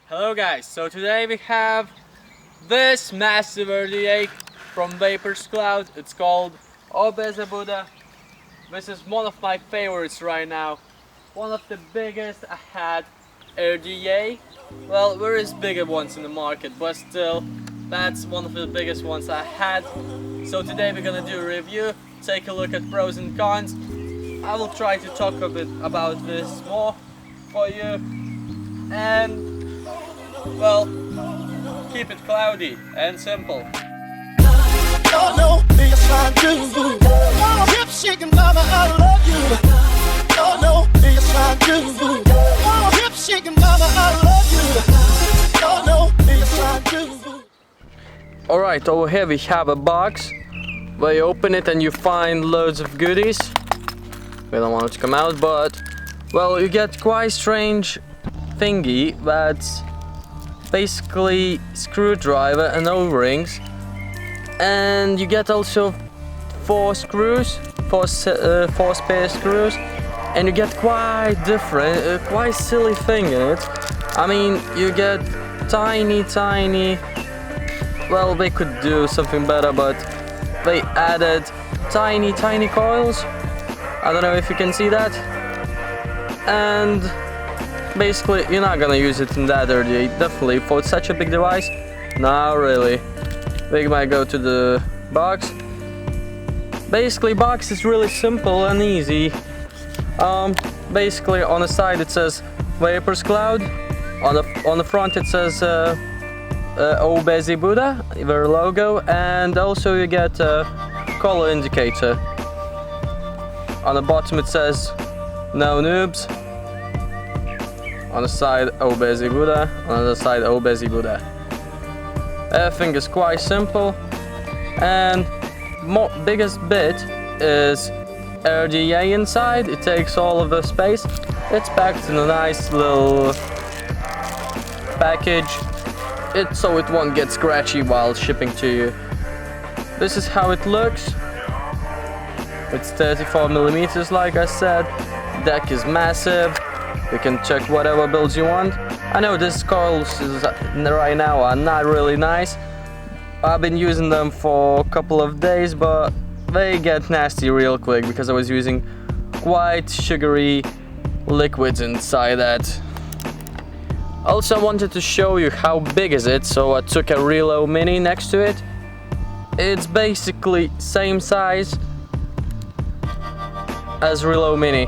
Hello guys, so today we have this massive RDA from Vaperz cloud. It's called Obese. This is one of my favorites right now. One of the biggest I had RDA. Well, there is bigger ones in the market, but still, that's one of the biggest ones I had. So today we're gonna do a review, take a look at pros and cons. I will try to talk a bit about this more for you. And well, keep it cloudy and simple. Alright, over here we have a box where you open it and you find loads of goodies. We don't want it to come out, but well, you get quite strange thingy that's basically screwdriver and O-rings, and you get also four spare screws, and you get quite different, quite silly thing in it. I mean, you get tiny, well, they could do something better, but they added tiny coils. I don't know if you can see that, and basically, you're not gonna use it in that RDA, definitely. For such a big device, not really. We might go to the box. Basically, box is really simple and easy. Basically, on the side it says Vaperz Cloud. On the front it says Obese, their logo, and also you get a color indicator. On the bottom it says No Noobs. On the side, Obese, on the other side, Obese. Everything is quite simple, and biggest bit is RDA inside. It takes all of the space. It's packed in a nice little package, so it won't get scratchy while shipping to you. This is how it looks. It's 34mm, like I said. Deck is massive. You can check whatever builds you want. I know these coils right now are not really nice. I've been using them for a couple of days, but they get nasty real quick because I was using quite sugary liquids inside that. Also, I wanted to show you how big is it, so I took a Relo Mini next to it. It's basically same size as Relo Mini.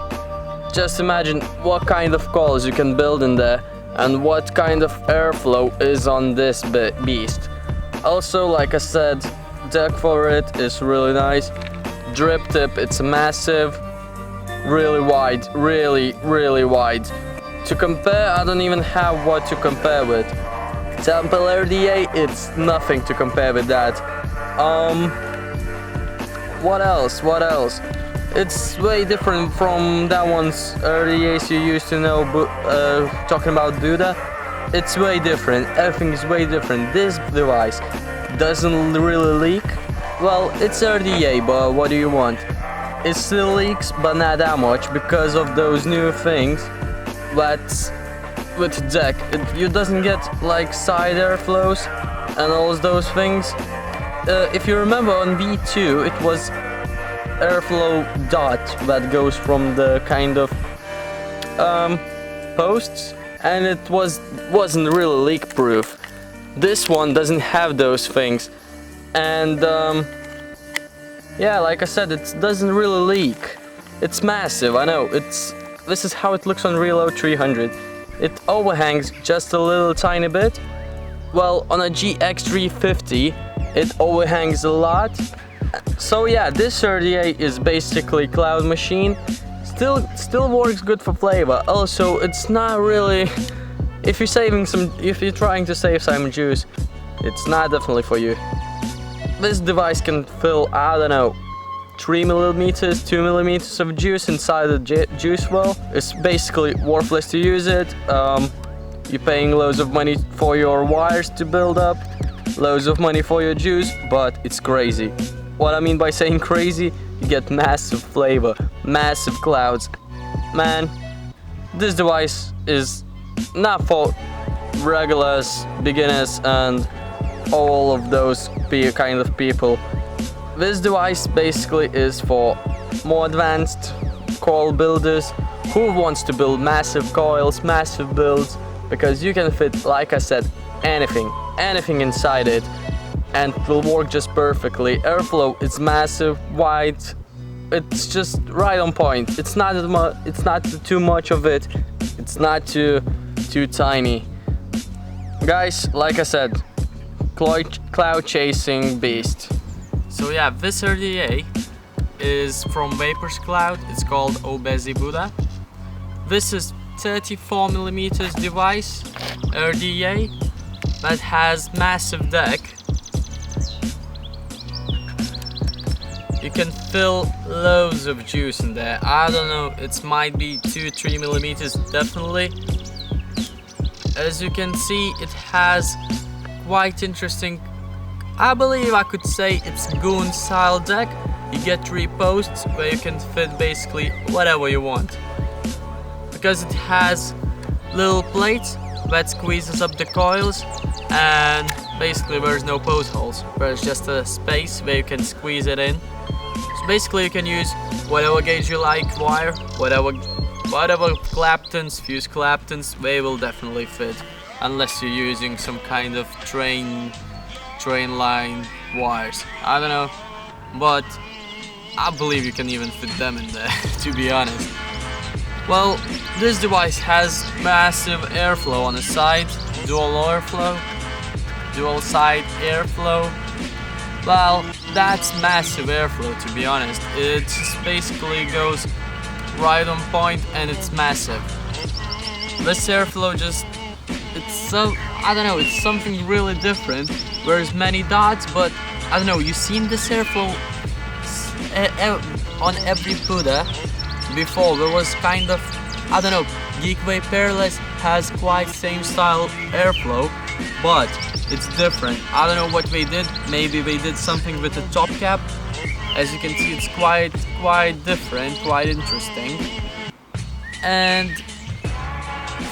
Just imagine what kind of coils you can build in there and what kind of airflow is on this beast. Also, like I said, deck for it is really nice. Driptip, it's massive, really wide, really wide. To compare, I don't even have what to compare with. Temple RDA, it's nothing to compare with that. What else? It's way different from that one's RDAs you used to know, talking about Buddha. It's way different, everything is way different. This device doesn't really leak. Well, it's RDA, but what do you want? It still leaks, but not that much, because of those new things. But with deck, you doesn't get like side airflows and all those things. If you remember on V2, it was airflow dot that goes from the kind of posts, and it wasn't really leak proof. This one doesn't have those things, and yeah, like I said, it doesn't really leak. It's massive, I know. This is how it looks on Relo 300. It overhangs just a little tiny bit. Well, on a GX350 it overhangs a lot. So yeah, this RDA is basically cloud machine. Still works good for flavor. Also, it's not really, if you're trying to save some juice, it's not definitely for you. This device can fill, I don't know, 3mm, 2mm of juice inside the juice well. It's basically worthless to use it. You're paying loads of money for your wires to build up, loads of money for your juice, but it's crazy. What I mean by saying crazy, you get massive flavor, massive clouds. Man, this device is not for regulars, beginners, and all of those kind of people. This device basically is for more advanced coil builders who wants to build massive coils, massive builds, because you can fit, like I said, anything inside it, and it will work just perfectly. Airflow is massive, wide, it's just right on point. It's not too much of it, it's not too tiny. Guys, like I said, cloud chasing beast. So yeah, this RDA is from Vaperz Cloud. It's called Obese Buddha. This is 34mm device RDA that has massive deck. You can fill loads of juice in there. I don't know, it might be 2-3mm definitely. As you can see, it has quite interesting, I believe I could say it's goon style deck. You get 3 posts where you can fit basically whatever you want. Because it has little plates that squeezes up the coils, and basically there's no post holes. There's just a space where you can squeeze it in. So basically you can use whatever gauge you like, wire, whatever claptons, fuse claptons, they will definitely fit. Unless you're using some kind of train line wires. I don't know, but I believe you can even fit them in there, to be honest. Well, this device has massive airflow on the side, dual side airflow. Well, that's massive airflow, to be honest. It just basically goes right on point and it's massive. This airflow I don't know, it's something really different. There's many dots, but I don't know, you've seen this airflow on every Buddha before. There was kind of, I don't know, Vaperz has quite same style airflow, but it's different. I don't know what they did. Maybe they did something with the top cap. As you can see, it's quite different, quite interesting. And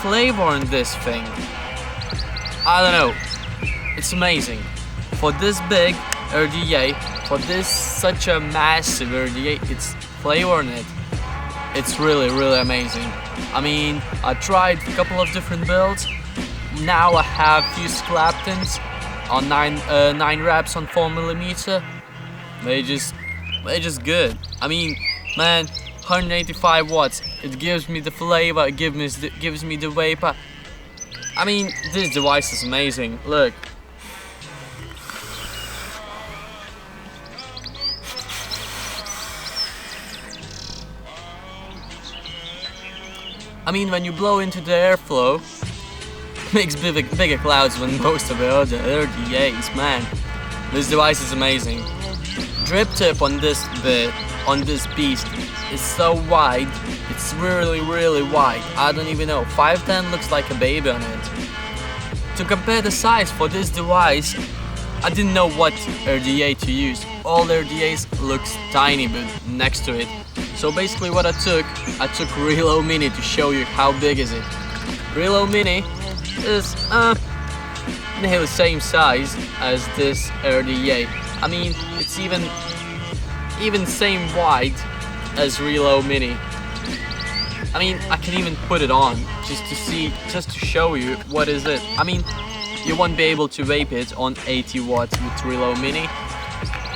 flavor in this thing, I don't know, it's amazing. For this big RDA, for this such a massive RDA, it's flavor in it. It's really amazing. I mean, I tried a couple of different builds. Now I have fused claptons on 9 wraps on 4mm. They just good. I mean, man, 185 watts. It gives me the flavor. It gives me the vapor. I mean, this device is amazing. Look. I mean, when you blow into the airflow, it makes bigger clouds than most of the other RDAs, man. This device is amazing. Driptip on this beast is so wide. It's really wide. I don't even know. 510 looks like a baby on it. To compare the size for this device, I didn't know what RDA to use. All RDAs looks tiny but next to it. So basically what I took Reload Mini to show you how big is it. Reload Mini is nearly the same size as this RDA. I mean, it's even same wide as Reload Mini. I mean, I can even put it on just to show you what is it. I mean, you won't be able to vape it on 80 watts with Reload Mini.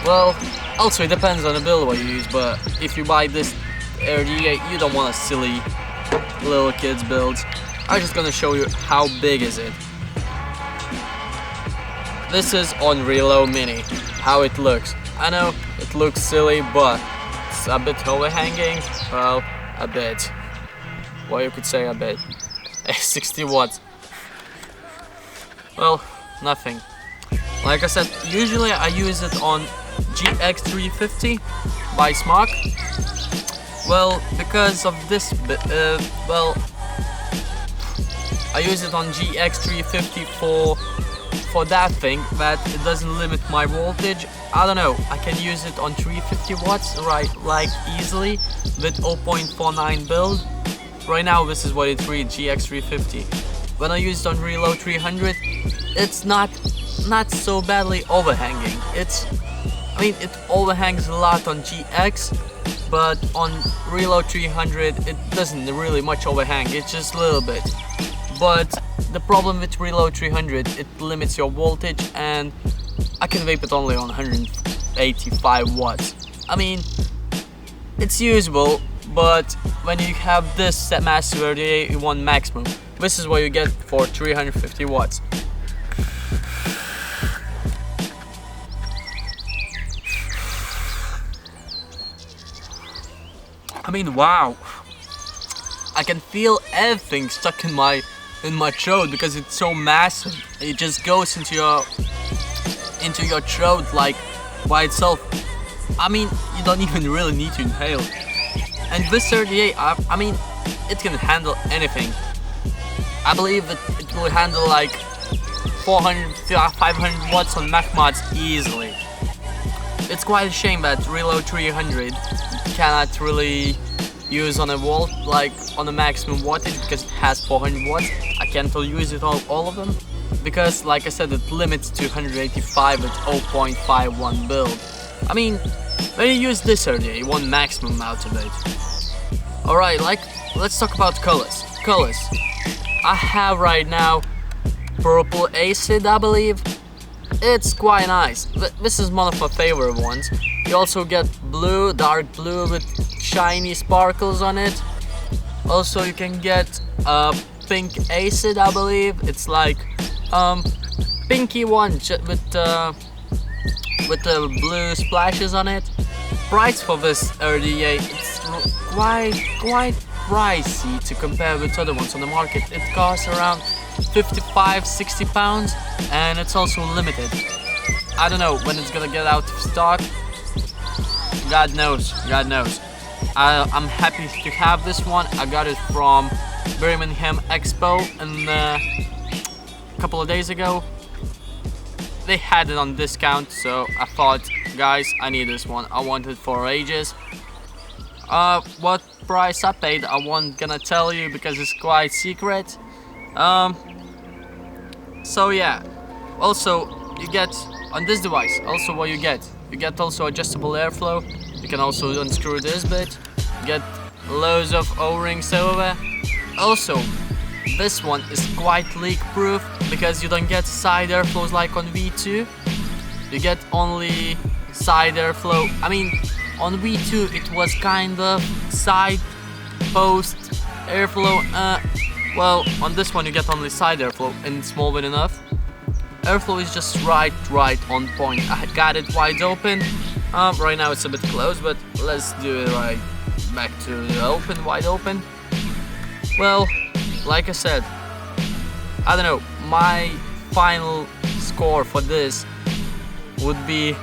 Well, also it depends on the build what you use, but if you buy this RDA, you don't want a silly little kids builds. I'm just gonna show you how big is it. This is on Reload Mini, how it looks. I know it looks silly, but it's a bit overhanging. Well, a bit. Well, you could say a bit. 60 watts. Well, nothing. Like I said, usually I use it on GX350 by Smart. Well, because of this, well, I use it on GX350 for that thing, that it doesn't limit my voltage. I don't know, I can use it on 350 watts, right, like easily, with 0.49 build. Right now this is what it reads, GX350. when I used on Reload 300, it's not so badly overhanging. I mean, it overhangs a lot on GX, but on Reload 300 it doesn't really much overhang, it's just a little bit. But the problem with Reload 300, it limits your voltage, and I can vape it only on 185 watts. I mean, it's usable, but when you have this massive RDA, you want maximum. This is what you get for 350 watts. I mean, wow, I can feel everything stuck in my throat because it's so massive. It just goes into your throat like by itself. I mean, you don't even really need to inhale. And this 38, I mean, it can handle anything. I believe that it will handle like 400, 500 watts on Mac mods easily. It's quite a shame that Reload 300 cannot really use on a wall, like on the maximum wattage, because it has 400 watts. I can't use it all of them, because like I said, it limits to 185 with 0.51 build. I mean, when you use this area, you want maximum out of it. Alright, let's talk about colors. I have right now purple acid, I believe. It's quite nice. This is one of my favorite ones. You also get blue, dark blue with shiny sparkles on it. Also you can get pink acid, I believe. It's like pinky one with the blue splashes on it. Price for this RDA, it's quite pricey to compare with other ones on the market. It costs around 55-60 pounds, and it's also limited. I don't know when it's gonna get out of stock. God knows. I'm happy to have this one. I got it from Birmingham Expo, and a couple of days ago they had it on discount, so I thought, guys, I need this one. I want it for ages. What price I paid, I won't gonna tell you because it's quite secret. So yeah, also you get on this device, also what you get also adjustable airflow. You can also unscrew this bit, get loads of O-rings over. Also, this one is quite leak proof because you don't get side airflows like on V2. You get only side airflow. I mean, on V2 it was kind of side post airflow. Well, on this one you get only side airflow, and it's more than enough. Airflow is just right on point. I got it wide open. Right now it's a bit closed, but let's do it right back to the wide open. Well, like I said, I don't know, my final score for this would be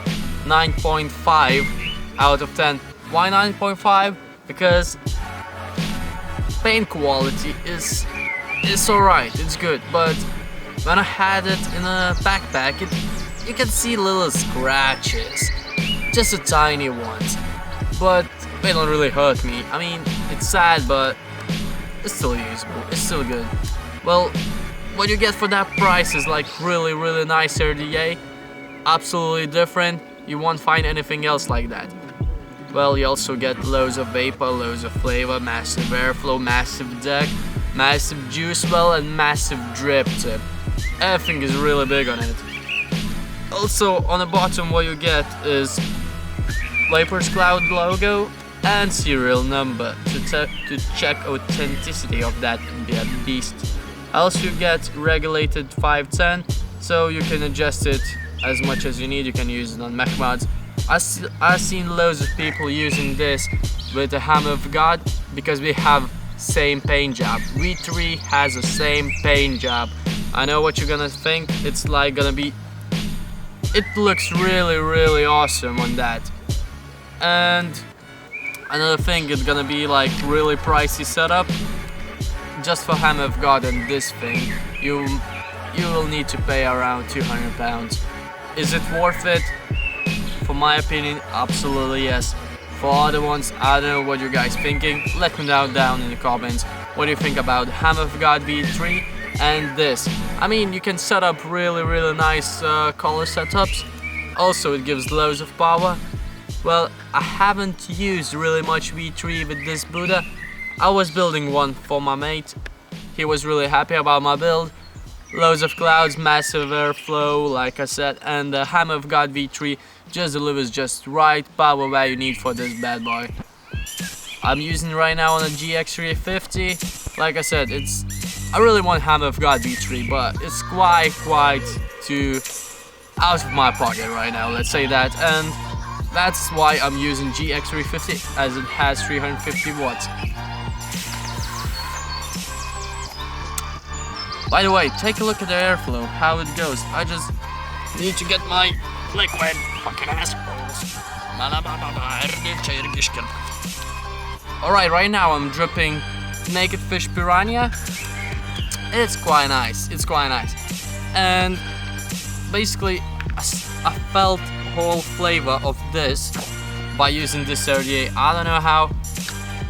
9.5 out of 10. Why 9.5? Because paint quality is alright, it's good, but when I had it in a backpack, you can see little scratches, just a tiny ones, but they don't really hurt me. I mean, it's sad, but it's still usable, it's still good. Well, what you get for that price is like really nice RDA, absolutely different. You won't find anything else like that. Well, you also get loads of vapor, loads of flavor, massive airflow, massive deck, massive juice well, and massive drip tip. Everything is really big on it. Also, on the bottom what you get is Vaperz Cloud logo and serial number to check authenticity of that beast. Also you get regulated 510, so you can adjust it as much as you need. You can use it on Mac mods. I've seen loads of people using this with the Hammer of God because we have same paint job. V3 has the same paint job. I know what you're gonna think. It's like gonna be, it looks really awesome on that. And another thing, it's gonna be like really pricey setup. Just for Hammer of God and this thing, you will need to pay around 200 pounds. Is it worth it? For my opinion, absolutely yes. For other ones, I don't know what you guys thinking. Let me know down in the comments. What do you think about Hammer of God V3? and this. I mean, you can set up really nice color setups. Also, it gives loads of power. Well, I haven't used really much V3 with this Buddha. I was building one for my mate. He was really happy about my build. Loads of clouds, massive airflow, like I said, and the Hammer of God V3 just delivers just right power where you need for this bad boy. I'm using right now on a GX350. Like I said, I really want Hammer of God V3, but it's quite too out of my pocket right now, let's say that, and that's why I'm using GX350, as it has 350 watts. By the way, take a look at the airflow, how it goes. I just need to get my liquid, fucking assholes. Alright, right now I'm dripping Naked Fish Piranha. It's quite nice, and basically I felt whole flavor of this by using this RDA. I don't know how,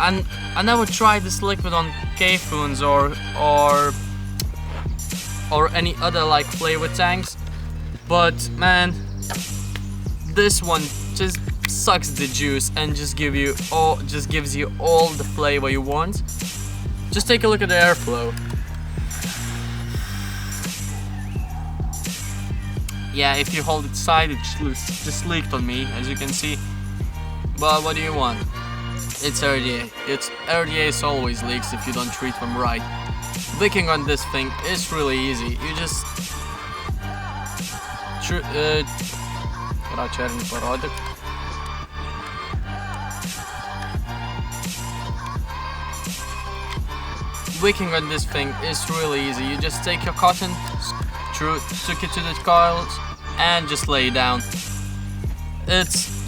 and I never tried this liquid on K-Foons or any other like flavor tanks, but man, this one just sucks the juice and just gives you all the flavor you want. Just take a look at the airflow. Yeah, if you hold it side, it just leaked on me, as you can see. But what do you want? It's RDA. RDAs always leaks if you don't treat them right. Wicking on this thing is really easy. You just Wicking on this thing is really easy. You just take your cotton, stick it to the coils, and just lay it down.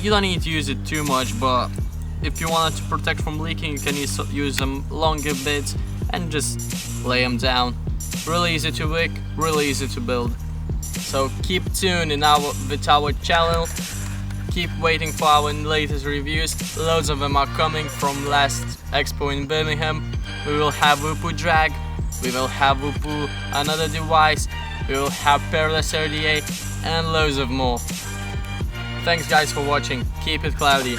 You don't need to use it too much, but if you want it to protect from leaking, you can use some longer bits and just lay them down. Really easy to wick, really easy to build. So keep tuned with our channel. Keep waiting for our latest reviews. Loads of them are coming from last expo in Birmingham. We will have Whoopoo Drag, we will have Whoopoo another device, we will have Peerless RDA, and loads of more. Thanks guys for watching. Keep it cloudy.